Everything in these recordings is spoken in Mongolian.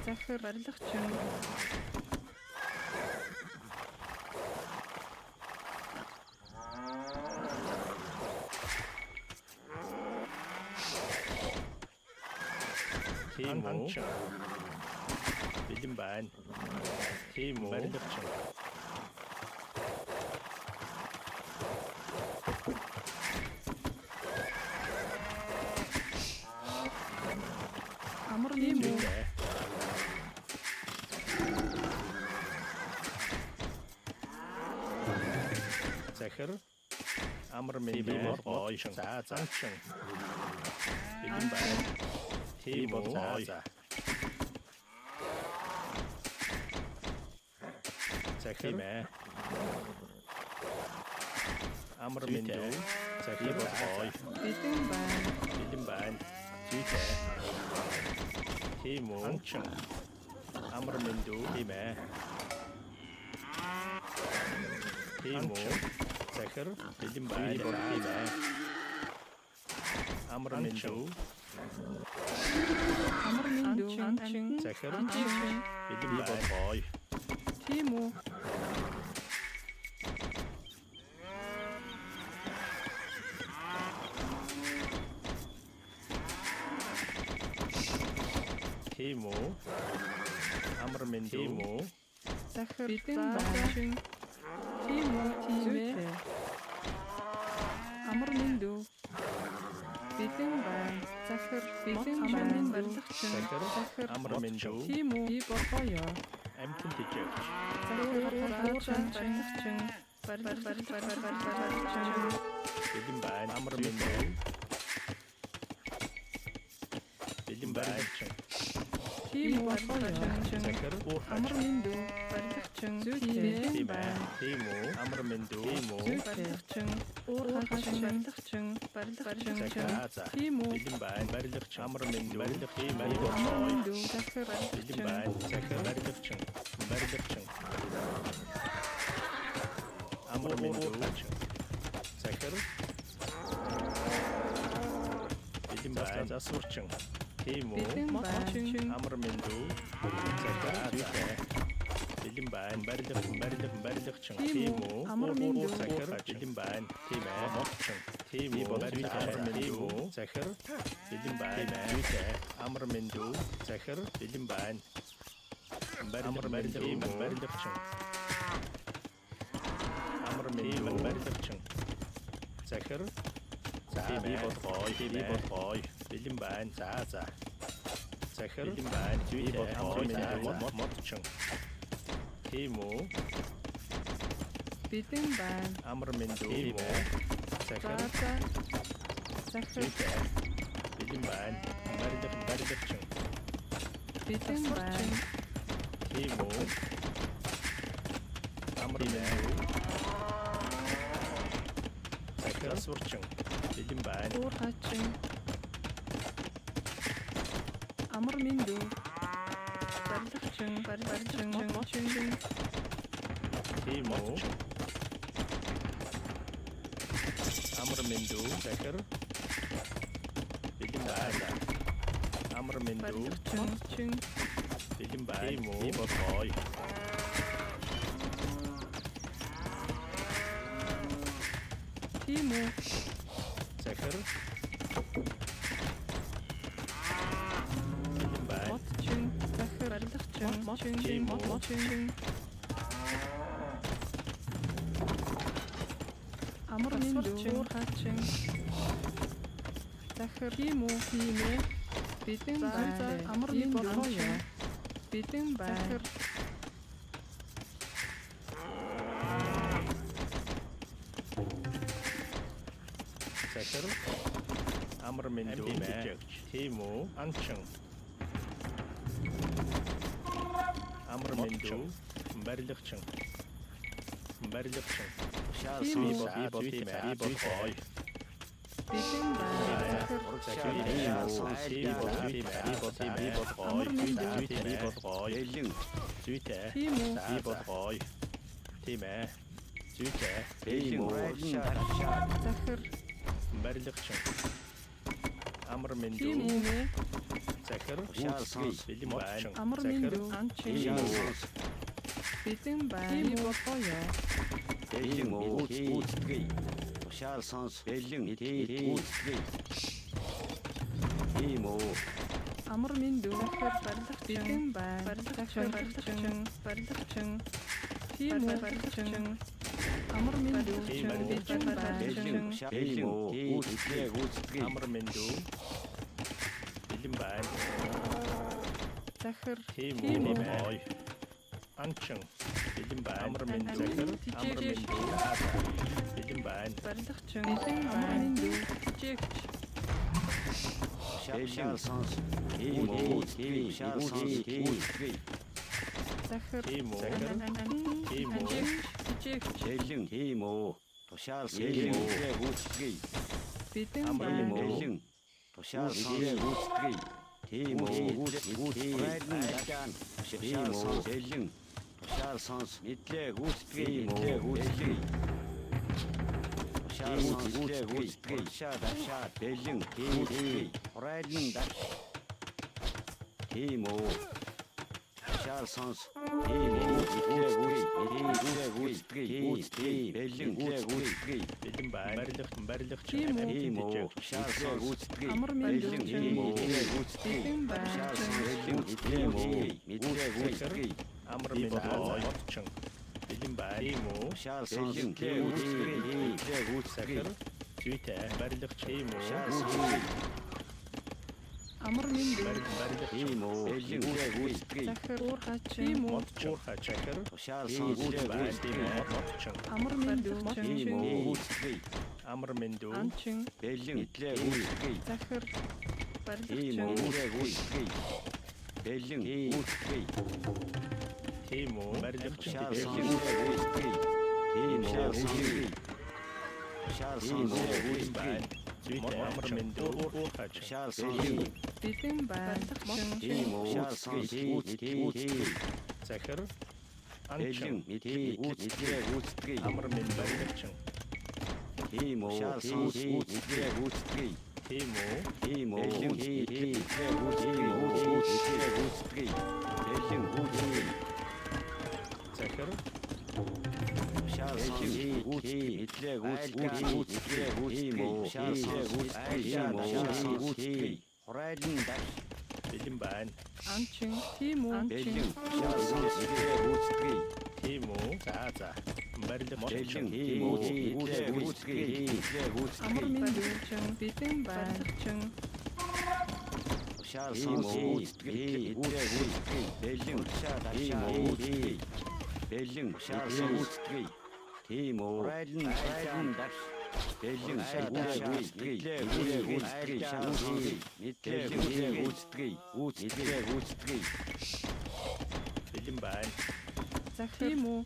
захир барилгачин Тийм үү? Бэлэн байна. Тийм үү? Барилгачин. амар тийм үү? Захир амар мэндийн ойшин заасан. Бэлэн байна. Тийм үү? Захир амар мэндийн захир ой. Бэлэн байна. Бэлэн байна. Зүйтэй. Тийм үү? Амар мэндүү тийм ээ. Тийм үү? Захир бэлэн байна. Тийм ээ. Амар мэндүү. Амар мэндүү анчин Захир анчин бэлэн байна. Ой. тийм үү? Тийм үү? Амар мэндүү. Тийм үү? Захир бэлэн байна. Тийм үү? Тийм ээ. Амар мэндүү бэлэн байна. Захир бэлэн байна. Барилгачин Захир амар мэндүү. тийм үү? Би болгоё. Амтэн тэжээч. Захир барилгачин барилгачин Бэлэн байна. Амар мэндүү. Бэлэн байна. тийм үү? Захир Амар мэндүү барилгачин зүйтэй байна. Тийм үү? Амар мэндүү. Тийм үү? Барилгачин уурхачин барилгачин тийм үү? Бэлэн байна. Барилгачин амар мэндүү. Барилгачин Амар мэндүү захир бэлэн байна. Захир барилгачин. Амар мэндүү. Захир бэлэн байна. Засварчин. Тийм үү? бэлэн байна. Амар мэндүү. Захир зүйтэй. Бэлэн байна. Барилгачин. Тийм үү? Амар мэндүү. Захир бэлэн байна. Тийм ээ. Тийм үү? Амар мэндүү. Захир бэлэн байна. Зүйтэй. Амар мэндүү. Захир бэлэн байна. Барилгачин. Амар мэндүү. Барилгачин. Захир би болгоё. Бэлэн байна. За. Захир бэлэн байна. Зүйтэй. Амар мэндүү. Модчин. Тийм үү? Бэлэн байна. Амар мэндүү. Тийм үү? Захир Захир бэлэн байна. Барилгачин. бэлэн байна. Тийм үү? Амар мэндүү. Захир асварчин. Бэлэн байна. Уурхачин амар мэндүү барилгачин Тийм үү? Амар мэндүү. Захир бэлэн байна. Амар мэндүү. барилгачин Бэлэн байна. Тийм үү? Болгоё. тийм үү? Захир бэлэн байна. Модчин захир барилгачин Тийм үү? амар мэндүү уурхачин захир тийм үү? Тийм ээ. Бэлэн байна. Амар мэндүү бэлэн байна. Захир амар мэндүү. Тийм үү? Анчин. Амар мэндүү. Барилгачин. Тийм үү? Тийм ээ. Болгоё. Бэлэн байна. Зүйтэй. Тийм үү? Би болгоё. Тийм ээ. Зүйтэй. Захир Барилгачин. Амар тийм мэндүү. үү? захир Тушаал сонс. бэлэн байна. Амар минь анчин. Тушаал сонс. Бэлэн байна. Би бодлоо. Бэлэн үүсгэе. Тушаал сонс. Бэлэн үүсгэе. Тийм үү. Амар минь захир барилгач. Бэлэн байна. Барилгачин. Тийм үү барилгачин. Амар минь бэлэн байна. Бэлэн үүсгэе. Амар мэндүү бэлэн байна. Захир Тийм үү. Анчин бэлэн байна. Амар мэнд захир амар мэндүү бэлэн байна. барилгачин. Амар минь жигч. Тушаал сонс. Тийм үү. Тушаал сонс. Үүсгэе. Захир Тийм үү. Тийм үү. жигч. Бэлэн тийм үү. Тушаал үүсгэе. Бэлэн Амар байна. минь Бэлэн. Тушаал үүсгэе. Тийм үү. Айдан. Тушаал сонс. Бэлэн. Тушаал сонс. Мэдлэг үүсгэе. Бэлэн. Тушаал сонс. Үүсгэе. Тушаал бэлэн. Үүсгэе. Айдан даш. Тийм үү. Тушаал сонс. Тийм үү. Мэдлэг үүсгэе. Бэлэн. Үүсгэе. бэлэн байна. Барилгач Тийм үү. Тийм үү. Тушаал сонс. Үүсгэе. Амар минь Тийм үү. бэлэн байна. амар мэнд бодчин бэлэн байна. Тийм үү. Тушаал сонс. Захир зүйтэй барилгач тийм үү. Амар минь барилгач Тийм үү. захир уурхач. Тийм үү. модчуурхай захир Тушаал сонс. байна. Тийм үү. Бодчин Амар минь Тийм үү. амар мэндүү анчин. Бэлэн. Үүсгэе. Захир Тийм барилгачин. үү. Бэлэн. Үүсгэе. тийм үү. барилгач Тушаал сонс. Үүсгэе. Тийм үү. Тушаал сонс. Үүсгэе. зүйтэй амар мэндүү уурхай Тушаал сонс. Бэлэн байна. Тийм үү. Тушаал сонс. Үүсгэе. захир Бэлэн. анчин Үүсгэе. амар мэнд барилгач Тийм үү. Тушаал сонс. Үүсгэе. тийм үү. Тийм үү. захир Тушаал сонс. Хурайлан даш. бэлэн байна. Анчин. Тийм үү. Бэлэн. Тушаал сонс. Үүсгэе. тийм үү. за барилгач Бэлэн. Тийм үү. Амар минь бэлэн барилгачин. Тушаал сонс. Үүсгэе. Бэлэн. Тийм үү. Бэлэн. Тушаал сонс. Тийм үү. Хурайлан даш. Бэлэн. Үүсгэе. бэлэн байна. Захир. Тийм үү.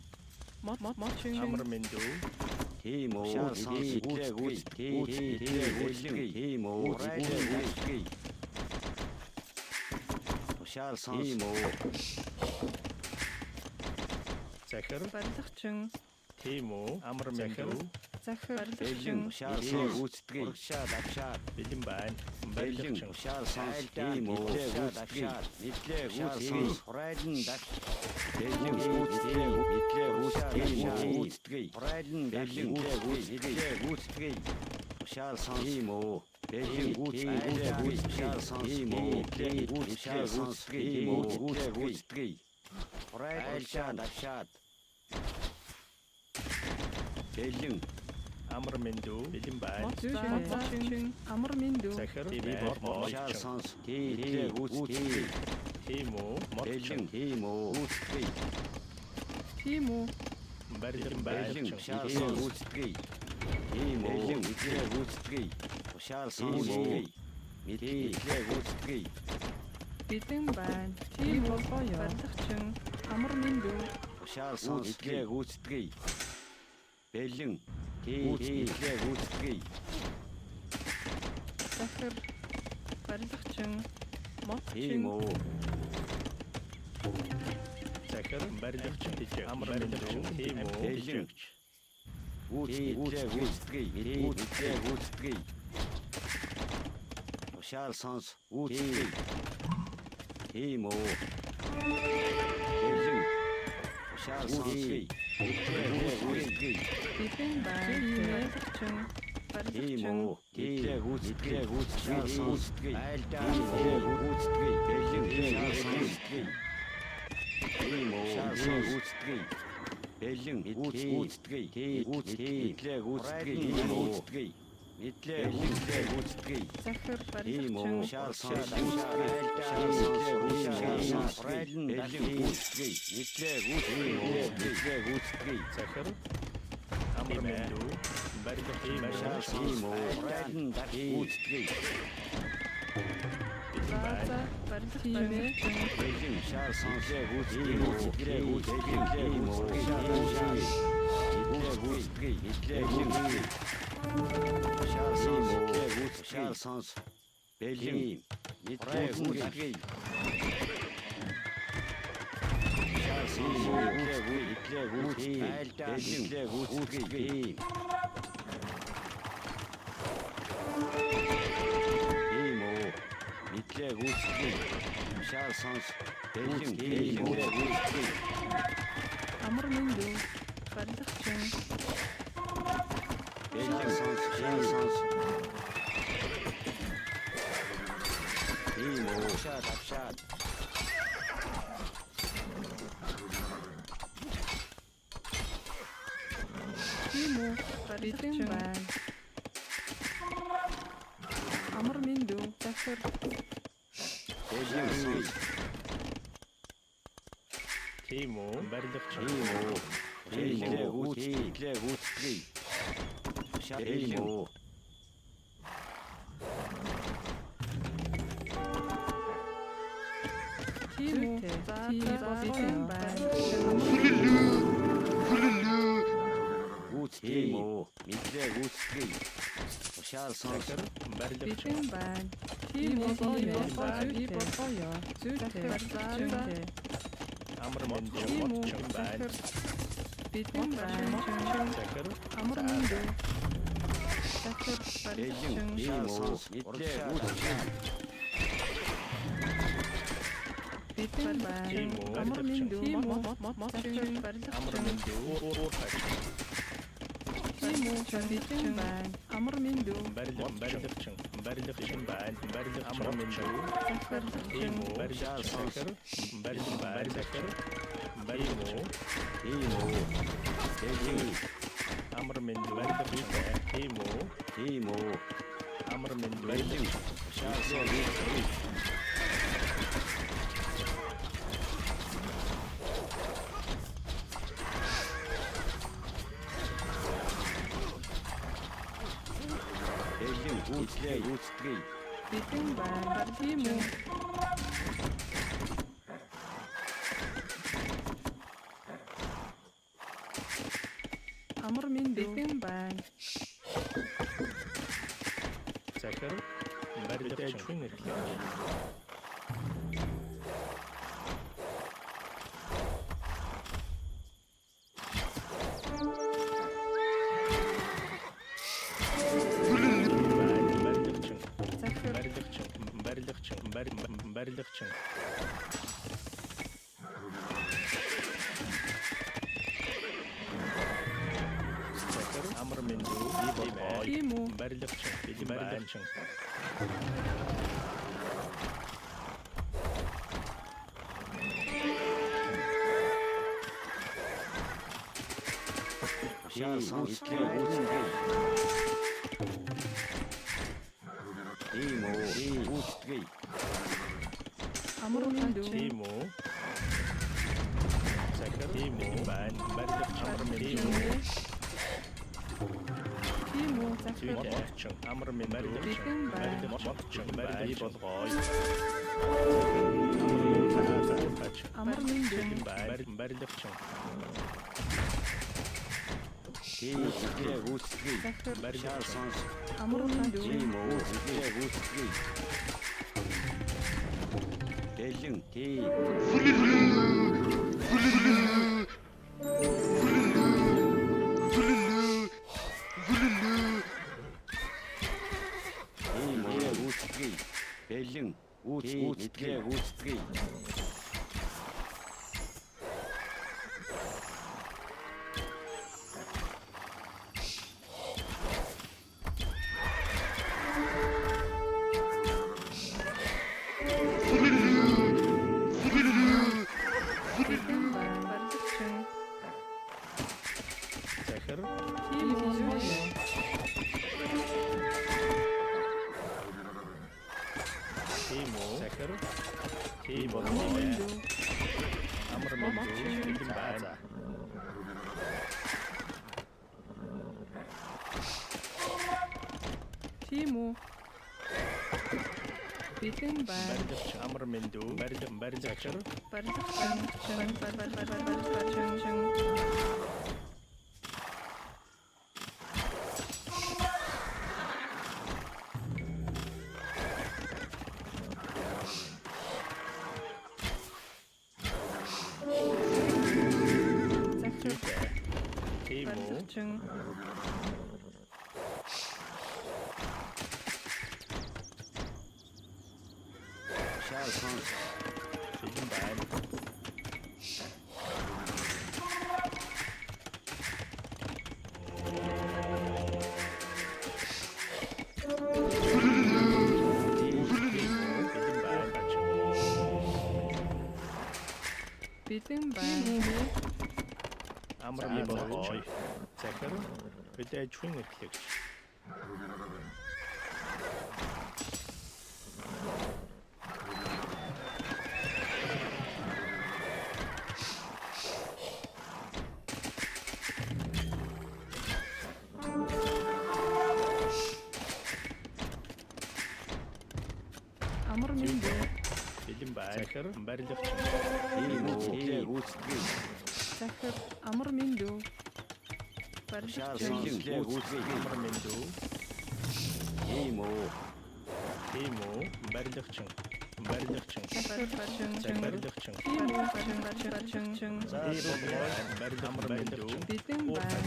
Мочин. амар мэндүү Тийм үү. Тушаал сонс. Тийм үү. Тушаал сонс. Тийм үү. захир барилгачин. тийм үү. амар мэндүү Захир Бэлэн. барилгачин. Тушаал сонс. Урагшаа дагшаа. бэлэн байна. Бэлэн. барилгач Тушаал сонс. Тийм үү. Мэдлэг сонс. Хурайлан даш. Бэлэн. Хурайлан бэлэн. Тушаал сонс. Тийм үү. Бэлэн. Тушаал сонс. Тийм үү. Тушаал сонс. Тийм үү. Хурайлан дагшаа. Бэлэн. амар мэндүү бэлэн байна. Мочин. Амар минь захир Тушаал сонс. Тийм үү. тийм үү. Бэлэн. Тийм үү. Тийм үү. барилгач Бэлэн. Тушаал сонс. Тийм үү. Тушаал сонс. Мэдлэг. Бэлэн байна. Тийм үү. Барилгачин. Амар минь Тушаал сонс. Бэлэн. Тийм. захир барилгачин. Тийм Мочин. үү. захир барилгач амар мэндүү тийм үү. Бэлэн. Тушаал сонс. Тийм үү. Бэлэн. Шаар сонсгий. Үгүй. Битэн байна. Барилгачин. Тийм үү. Тэглэг шаар сонсгий. Айлдаа үгүй. Бэлэн шаар сонсгий. Тийм үү. Шаар сонсгий. Бэлэн үгүй. Тэглэг үгүй. Мэдлээ үгүй. Захир Тийм үү. барилгачин. Шаар сонсгий. Айлдаа үгүй. Бэлэн үгүй. Мэдлээ үгүй. захир амрмэнду барилгын Шаар тийм үү. Үгүй. Зааза барилгачин. Бэлэн шаар сонсгий. Үгүй. Шаар сонс. Бэлэн. Мэдлээ үгүй. Амар мэнду. Барилгачин. Тийм үү. Битэн байна. Амар мэнду. Захир. тийм үү барилгачин Тийм үү. Зааза битэн байна. захир барилгачин Битэн байна. Тийм үү. Боёо. Зүйтэй. Зааза. амрмэнду Тийм үү. мотчин байна Захир. Битэн байна. захир Амар мэнду. Захир барилгачин. Битэн байна. Тийм үү. Амар мэнду. Захир барилгачин. амрмэнду уурхач Тийм үү. Битэн байна. Амар мэнду. барилгачин байна амрмэнду Захир тийм үү захир барилгын байна захир барилгачин амрмэнду барилгачин тийм үү амрмэнду барилгачин Битэн байна. Тийм үү. Амар мэнду. Битэн байна. захир барилгачин Захир. барилгачин захир амрмэнду Тийм үү. барилгачин Амар мэнду. тийм үү захир тийм үү барилгачин амрмэнду Тийм үү. Захир. мотчин амрмэнду Битэн байна. мотчин болгой Амар мэнду. барилгачин Захир. Амар мэнду. Бэлэн гүйцэтгэе. Бэлэн байна. Барилгачин. захир Тийм үү. тийм үү захир тийм үү Амар минь дүү. амар мэдээ бэлэн байна. Тийм үү. Бэлэн байна. барилгач амар мэдээ барилгач Барилгачин. Барилгачин. Захир. тийм үү Барилгачин. Шал сонс. бэлэн байна. Бэлэн байна. Амар мэдээ захир бидээ чүн эхлэгч. Амар минь дүү. бэлэн байна. захир барилгач Гүйцэтгэе. Захир. Амар минь дүү. Шал Барилгачин. сонс. Гүйцэтгэе. амар мэдээ Тийм үү. тийм үү барилгач Захир. Барилгачин. барилгач Тийм үү. Барилгачин. амар мэдээ Бэлэн байна.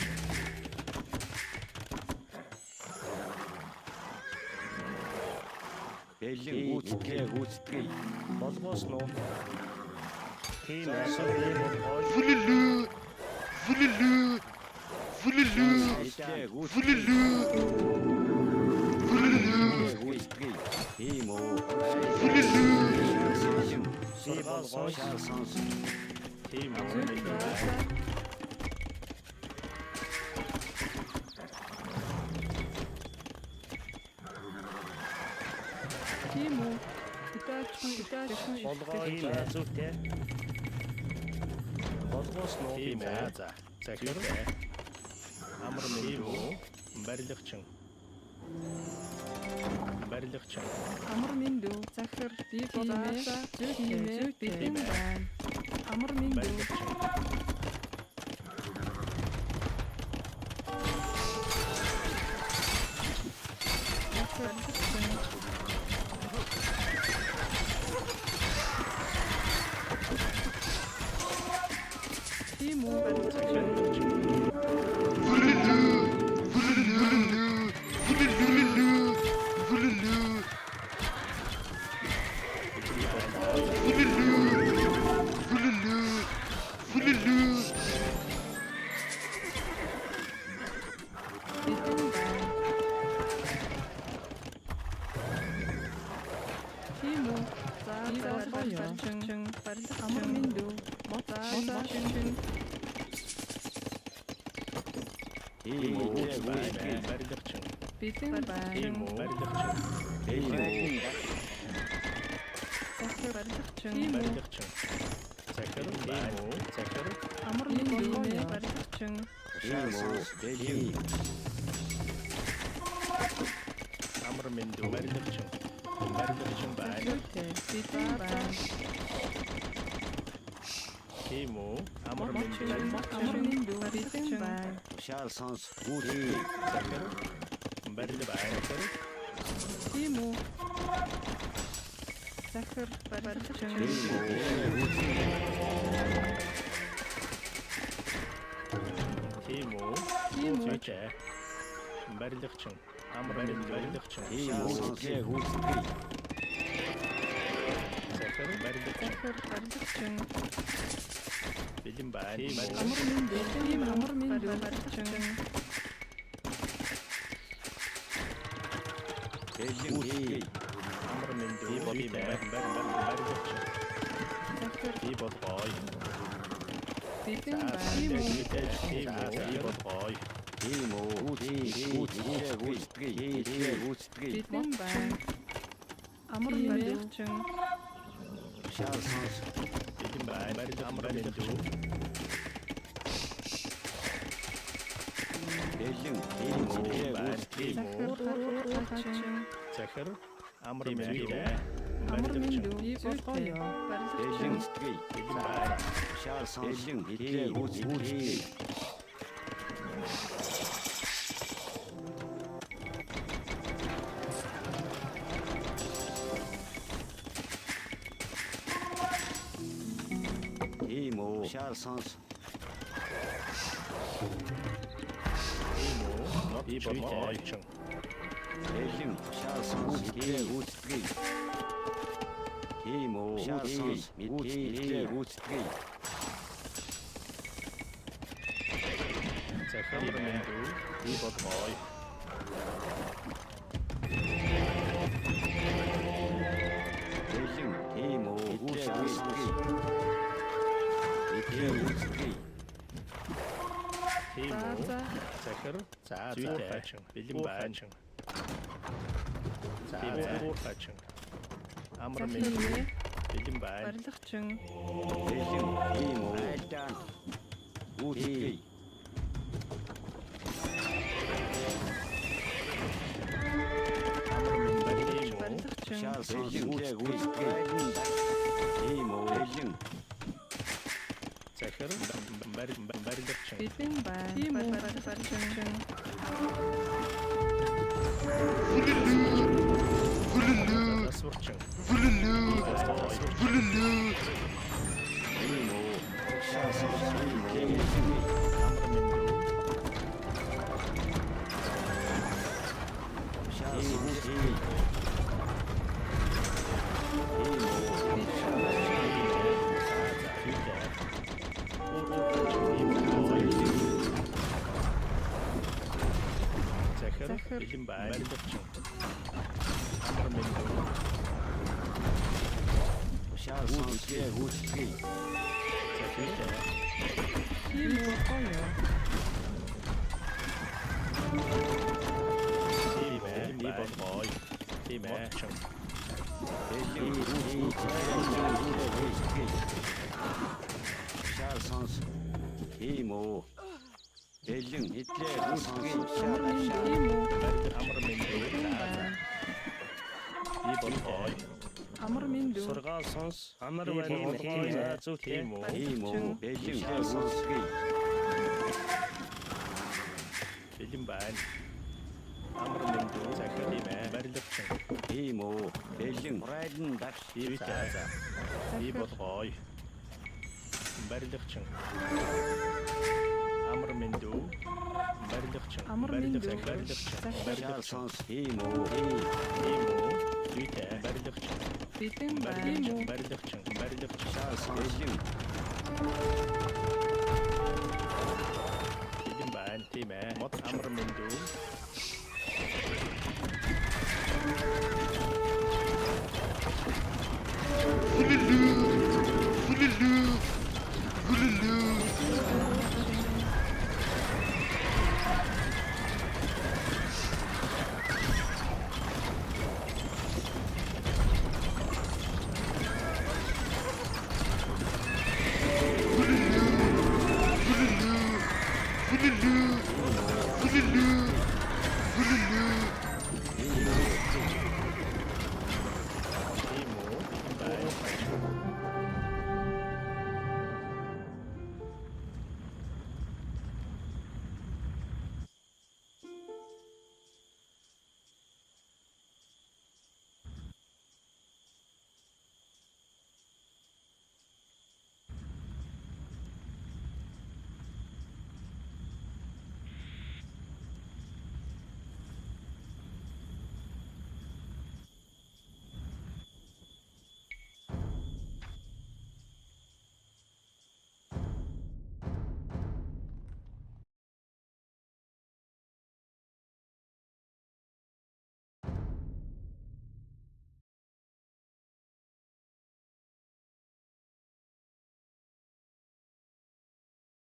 Бэлэн гүйцэтгэе. болгоос нуу тийм Гүйцэтгэе. Тийм үү. Шал сонс. тийм амар мэдээ Тийм үү. Идаачгүй. болгоо зүйтэй болгоос нуу тийм ээ за захир амар мэдээ барилгач Амар минь дүү. Захир. Би болоосаа зүйтэй. Бэлэн байна. Амар минь дүү. Тийм үү. Барилгачин. Бэлэн байна. Тийм үү. За барилгачин. Амар минь дүү. Барилгачин. Тийм үү. барилгач Бэлэн байна. тийм үү барилгач Тийм үү. Захир. Барилгачин. Тийм үү. барилгач захир захир Амар минь дүү. Барилгачин. Тийм үү. Бэлэн. амар мэдээ барилгач байна Зүйтэй. Бэлэн байна. тийм үү амар мэдээ Амар минь дүү. Бэлэн байна. Шал сонс. Гүйцэтгэе. захир барилгач Тийм үү. Захир. Барилгачин. Тийм үү. тийм үү Тийм үү. зүйтэй барилгач амар мэдээ барилгач Тийм үү. Гүйцэтгэе. барилгачин захир барилгачин бэлэн байна тийм амар минь тийм амар минь барилгачин Бэлэн хий. амар минь дүү барилгачин захир би болгоё бэлэн байна би болгоё Тийм үү. Гүйцэтгэе. бэлэн байна амар минь барилгачин Шал сонс. бэлэн байна амар минь дүү Бэлэн тийм үү. тийм захир барилгачин захир амар минь дүү амар минь дүү би болгоё Бэлэн барилгачин сэтгэе. бэлэн байна Шал сонс. Бэлэн гүйцэтгэе. Тийм үү. Шал сонс. би болгоё Бэлэн шал сонс. Гүйцэтгэе. Тийм үү. Шал сонс. Гүйцэтгэе. захир амар минь дүү би болгоё Бэлэн тийм үү. Шал сонс. Гүйцэтгэе. тийм үү за захир зүйтэй бэлэн байна зүйтэй амар минь захир бэлэн байна барилгачин Бэлэн тийм үү. Айлдан. Гүйцэтгэе. амар минь тийм үү барилгачин Шал сонс. Гүйцэтгэе. Тийм үү. Бэлэн. захир барилгачин бэлэн байна тийм үү барилгачин засварчин Тийм үү. Шал сонс. Гүйцэтгэе. амар минь дүү Шал сонс. Тийм үү. захир бэлэн байна барилгачин амар минь дүү Шал сонс. Гүйцэтгэе. захир тийм үү болгоё тийм ээ би болгоё тийм ээ Шал сонс. Тийм үү. Бэлэн хэдлээ гүйцэтгэе. амар минь тийм үү амар минь дүү би болгоё амар минь дүү Сургаал сонс амар байна Тийм зүйтэй тийм үү Тийм үү. Бэлэн гүйцэтгэе. бэлэн байна амар минь дүү захир тийм ээ барилгачин Тийм үү. Бэлэн райлан дагш. зүйтэй би болгоё барилгачин амар минь дүү барилгачин амар минь дүү барилгачин Шал барилгачин сонс. Тийм үү. тийм үү зүйтэй барилгачин бэлэн байна тийм үү барилгачин Шал сонс. Бэлэн. бэлэн байна тийм ээ амар минь дүү Бэлэн.